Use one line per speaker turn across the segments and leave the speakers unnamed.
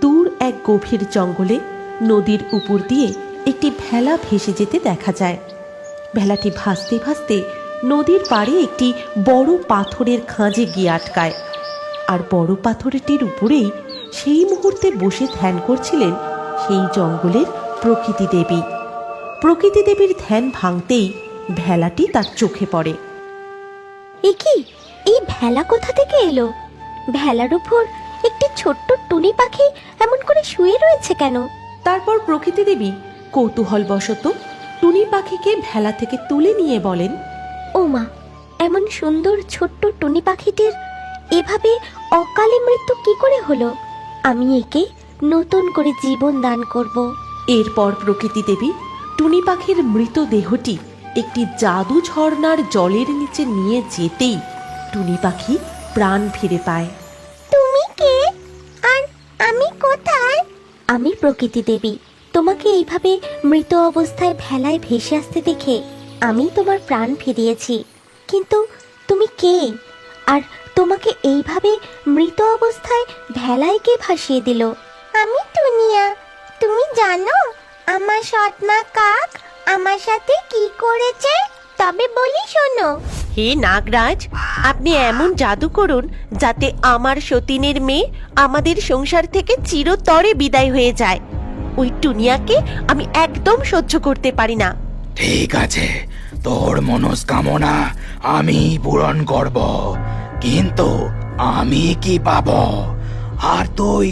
দূর এক গভীর জঙ্গলে নদীর উপর দিয়ে একটি ভেলা ভেসে যেতে দেখা যায়। ভেলাটি ভাসতে ভাসতে নদীর পাড়ে একটি বড় পাথরের খাঁজে গিয়ে আটকায়। আর বড় পাথরটির উপরেই সেই মুহূর্তে বসে ধ্যান করছিলেন সেই জঙ্গলের প্রকৃতি দেবী। প্রকৃতি দেবীর ধ্যান ভাঙতেই ভেলাটি তার চোখে পড়ে।
কি এই ভেলা কোথা থেকে এলো? ভেলার উপর একটি ছোট্ট টুনি পাখি এমন করে শুয়ে রয়েছে কেন?
তারপর প্রকৃতি দেবী কৌতূহলবশত টুনি পাখিকে ভেলা থেকে তুলে নিয়ে বলেন,
ও মা, এমন সুন্দর ছোট্ট টুনি পাখিটির এভাবে অকালে মৃত্যু কি করে হলো? আমি একে নতুন করে জীবন দান করব।
এরপর প্রকৃতি দেবী টুনি পাখির মৃতদেহটি একটি জাদু ঝর্ণার জলের নিচে নিয়ে যেতেই টুনি পাখি প্রাণ ফিরে পায়।
তুমি কে আর আমি কোথায়? আমি প্রকৃতি দেবী। তোমাকে এইভাবে মৃত অবস্থায় ভেলায় ভেসে আসতে দেখে আমি তোমার প্রাণ ফিরিয়েছি। কিন্তু তুমি কে? আর তোমাকে এইভাবে মৃত অবস্থায় ভেলায় কে ভাসিয়ে দিল? আমি টুনিয়া। তুমি জানো আমার সৎমা কাক আমার সাথে কি করেছে? তবে বলি শোনো।
হে নাগরাজ, আপনি এমন জাদু করুন যাতে আমার সতীনের মেয়ে আমাদের সংসার থেকে চিরতরে বিদায় হয়ে যায়। ওই টুনিয়াকে আমি একদম সহ্য করতে পারি না।
ঠিক আছে, তোর মনস্কামনা আমি পূরণ করব, কিন্তু আমি কি পাবো? আর তুই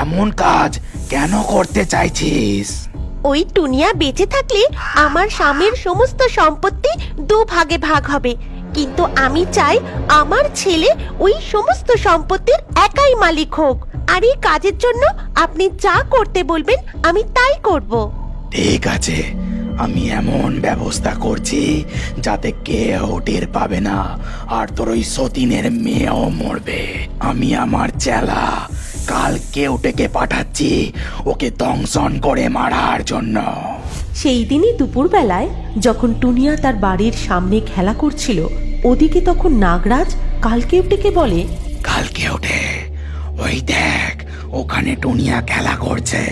এমন কাজ কেন করতে চাইছিস?
ওই টুনিয়া বেঁচে থাকলে আমার স্বামীর সমস্ত সম্পত্তি দুভাগে ভাগ হবে, কিন্তু আমি চাই আমার ছেলে ওই সমস্ত সম্পত্তির একাই মালিক হোক। আর এই কাজের জন্য আপনি যা করতে বলবেন আমি তাই করব।
ঠিক আছে, আমি এমন ব্যবস্থা করছি যাতে কেউ টের পাবে না, আর তোর ওই সতীনের মেয়েও মরবে। আমি আমার চেলা কাল কেউটেকে পাঠাচ্ছি ওকে দংশন করে মারার জন্য।
সেই দিনই দুপুরবেলায় যখন টুনিয়া তার বাড়ির সামনে খেলা করছিল, ওদিকে তখন নাগরাজ কালকেউটেকে বলে,
কালকেউটে, ওই দেখ ওখানে টুনিয়া খেলা করছে,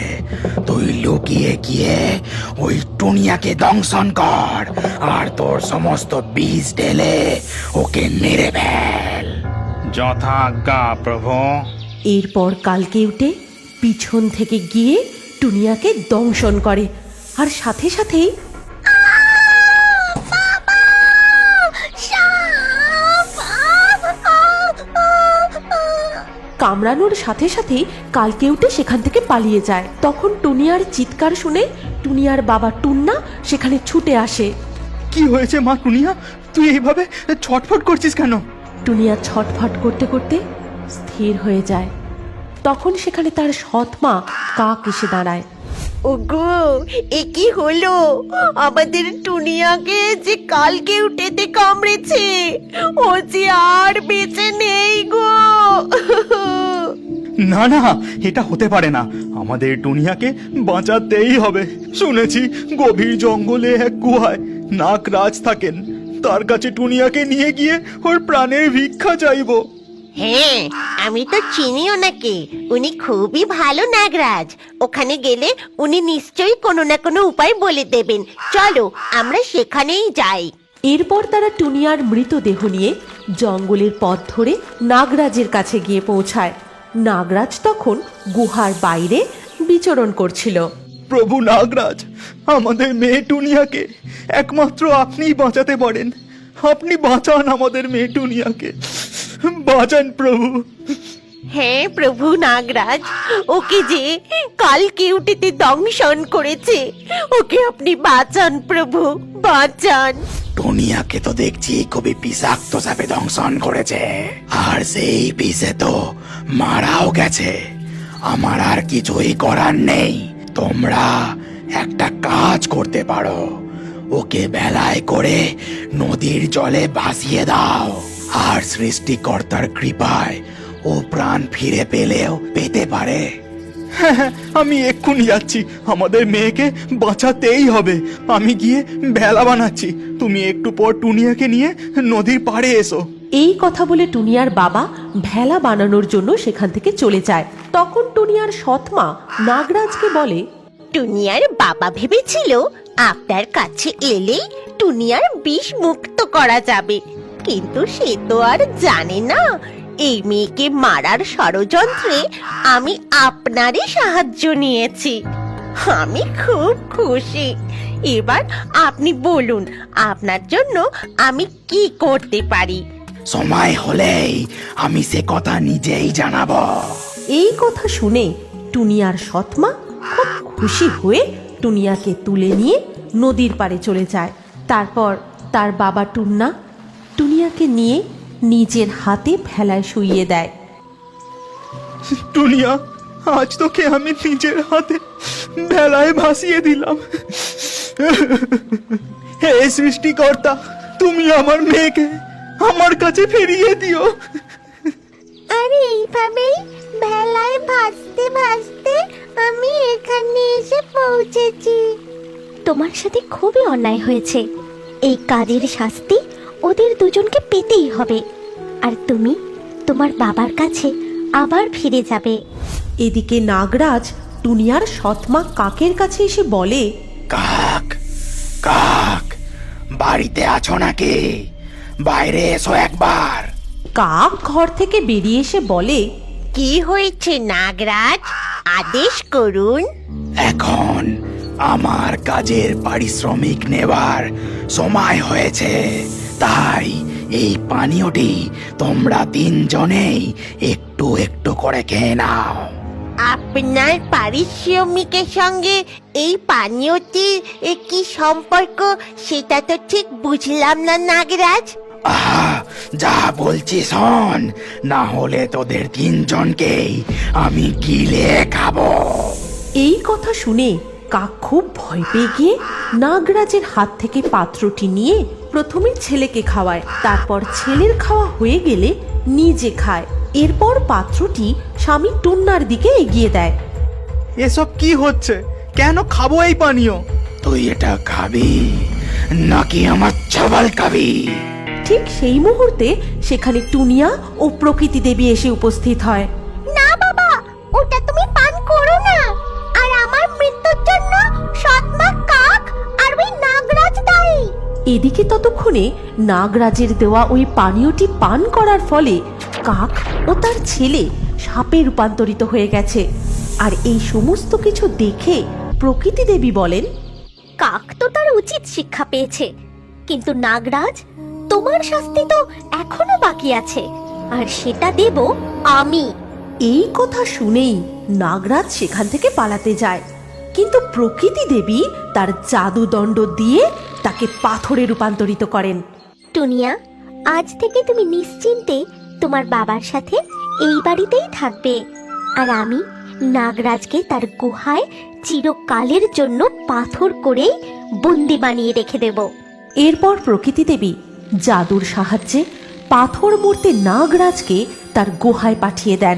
তুই লুকিয়ে গিয়ে ওই টুনিয়াকে দংশন কর আর তোর সমস্ত বীজ ঢেলে ওকে মেরে ফেল।
যথাজ্ঞা প্রভু।
এরপর কালকেউটে পিছন থেকে গিয়ে টুনিয়াকে দংশন করে, আর সাথে সাথেই কামড়ানোর সাথে সাথেই কালকেউটে সেখান থেকে পালিয়ে যায়। তখন টুনিয়ার চিৎকার শুনে টুনিয়ার বাবা টুন্না সেখানে ছুটে আসে।
কি হয়েছে মা টুনিয়া? তুই এইভাবে ছটফট করছিস কেন?
টুনিয়া ছটফট করতে করতে স্থির হয়ে যায়। তখন সেখানে তার সৎ মা কাক এসে দাঁড়ায়।
ওগো, এ কি হলো? আমাদের টুনিয়াকে যে কালকে উঠেতে কামড়েছে, ও যে আর বেঁচে নেই গো।
না না, এটা হতে পারে না। আমাদের টুনিয়াকে বাঁচাতেই হবে। শুনেছি গভীর জঙ্গলে এক গুহায় নাগরাজ থাকেন, তার কাছে টুনিয়াকে নিয়ে গিয়ে ওর প্রাণের ভিক্ষা চাইবো।
হ্যাঁ, আমি তো চিনি ওনাকে। উনি খুবই ভালো নাগরাজ। ওখানে গেলে উনি নিশ্চয়ই কোনো না কোনো উপায় বলে দেবেন। চলো আমরা সেখানেই যাই।
এরপর তারা টুনিয়ার মৃতদেহ নিয়ে জঙ্গলের পথ ধরে নাগরাজের কাছে গিয়ে পৌঁছায়। নাগরাজ তখন গুহার বাইরে বিচরণ করছিল।
প্রভু নাগরাজ, আমাদের মেয়ে টুনিয়াকে একমাত্র আপনিই বাঁচাতে পারেন। আপনি বাঁচান আমাদের মেয়ে টুনিয়াকে, বাঁচান প্রভু।
হ্যাঁ প্রভু নাগরাজ, ওকে যে কালকে উঠেতে দংশন করেছে, ওকে আপনি বাঁচান প্রভু, বাঁচান।
টুনিয়াকে তো দেখছি খুবই বিষাক্ত সাপে দংশন করেছে, আর সেই বিষে তো মারাও গেছে। আমার আর কিছুই করার নেই। তোমরা একটা কাজ করতে পারো, ওকে বেলায় করে নদীর জলে ভাসিয়ে দাও, আর সৃষ্টিকর্তার কৃপায় ও প্রাণ ফিরে পেলেও পেতে পারে।
হ্যাঁ, আমি এক্ষুনি যাচ্ছি। আমাদের মেয়েকে বাঁচাতেই হবে। আমি গিয়ে ভেলা বানাচ্ছি, তুমি একটু পর টুনিয়াকে নিয়ে নদীর পাড়ে এসো।
এই কথা বলে টুনিয়ার বাবা ভেলা বানানোর জন্য সেখান থেকে চলে যায়। তখন টুনিয়ার সৎমা নাগরাজকে বলে,
টুনিয়ার বাবা ভেবেছিল আপনার কাছে এলেই টুনিয়ার বিষ মুক্ত করা যাবে, কিন্তু সে তো আর জানে না এই মেয়েকে মারার ষড়যন্ত্রে আমি আপনারই সাহায্য নিয়েছি। আমি খুব খুশি। এবার আপনি বলুন আপনার জন্য আমি কি করতে পারি।
সময় হলেই আমি সে কথা নিজেই জানাবো।
এই কথা শুনে টুনিয়ার সৎমা খুব খুশি হয়ে টুনিয়াকে তুলে নিয়ে নদীর পাড়ে চলে যায়। তারপর তার বাবা টুন্না টুনিয়াকে নিয়ে নিজের হাতে ভেলায় শুইয়ে দেয়।
টুনিয়া, আজ তোকে আমি নিজের হাতে ভেলায় ভাসিয়ে দিলাম। হে সৃষ্টিকর্তা, তুমি আমার মেয়েকে আমার কাছে ফিরিয়ে দিও।
আর এইভাবেই ভেলায় ভাসতে ভাসতে আমি এখানে এসে পৌঁছেছি। তোমার সাথে খুবই অন্যায় হয়েছে। এই কাজের শাস্তি ওদের দুজনকে পেতেই হবে। আর তুমি তোমার বাবার কাছে আবার ফিরে যাবে।
এদিকে নাগরাজ টুনিয়ার সৎমা কাকের কাছে এসে বলে,
কাক, কাক, বাড়িতে আছো নাকি? বাইরে এসো একবার।
কাক ঘর থেকে বেরিয়ে এসে বলে,
কি হয়েছে নাগরাজ, আদেশ করুন।
এখন আমার কাজের পারিশ্রমিক নেবার সময় হয়েছে, তাই এই পানীয়টি তোমরা তিনজনেই একটু একটু করে খেয়ে নাও।
আপনার পারিশ্রমিকের সঙ্গে এই পানীয়টির কি সম্পর্ক সেটা তো ঠিক বুঝলাম না নাগরাজ।
আহা, যা বলছি শোন, না হলে তোদের তিনজনকেই আমি গিলে খাবো।
এই কথা শুনে কাক খুব ভয় পেয়ে গিয়ে নাগরাজের হাত থেকে পাত্রটি নিয়ে প্রথমে ছেলেকে খাওয়ায়, তারপর ছেলের খাওয়া হয়ে গেলে নিজে খায়। এরপর পাত্রটি স্বামী টুন্নার দিকে এগিয়ে দেয়।
এসব কি হচ্ছে? কেন খাবো এই পানীয়?
তুই এটা খাবি নাকি আমার ছবল খাবি?
ঠিক সেই মুহূর্তে সেখানে টুনিয়া ও প্রকৃতি দেবী এসে উপস্থিত হয়।
না বাবা, ওটা তুমি পান করো না। আর আমার মৃত্যুর জন্য সৎমা কাক আর ওই নাগরাজ দায়ী।
এদিকে ততক্ষণে নাগরাজের দেওয়া ওই পানীয়টি পান করার ফলে কাক ও তার ছেলে সাপে রূপান্তরিত হয়ে গেছে। আর এই সমস্ত কিছু দেখে প্রকৃতি দেবী বলেন,
কাক তো তার উচিত শিক্ষা পেয়েছে, কিন্তু নাগরাজ, তোমার শাস্তি তো এখনো বাকি আছে, আর সেটা দেব আমি।
এই কথা শুনেই নাগরাজ সেখান থেকে পালাতে যায়, কিন্তু প্রকৃতি দেবী তার জাদুদণ্ড দিয়ে তাকে পাথরে রূপান্তরিত করেন।
টুনিয়া, আজ থেকে তুমি নিশ্চিন্তে তোমার বাবার সাথে এই বাড়িতেই থাকবে। আর আমি নাগরাজকে তার গুহায় চিরকালের জন্য পাথর করেই বন্দি বানিয়ে রেখে দেব।
এরপর প্রকৃতি দেবী জাদুর সাহায্যে পাথর মূর্তি নাগরাজকে তার গুহায় পাঠিয়ে দেন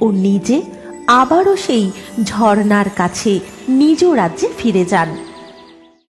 ও নিজে আবারও সেই ঝর্ণার কাছে নিজ রাজ্যে ফিরে যান।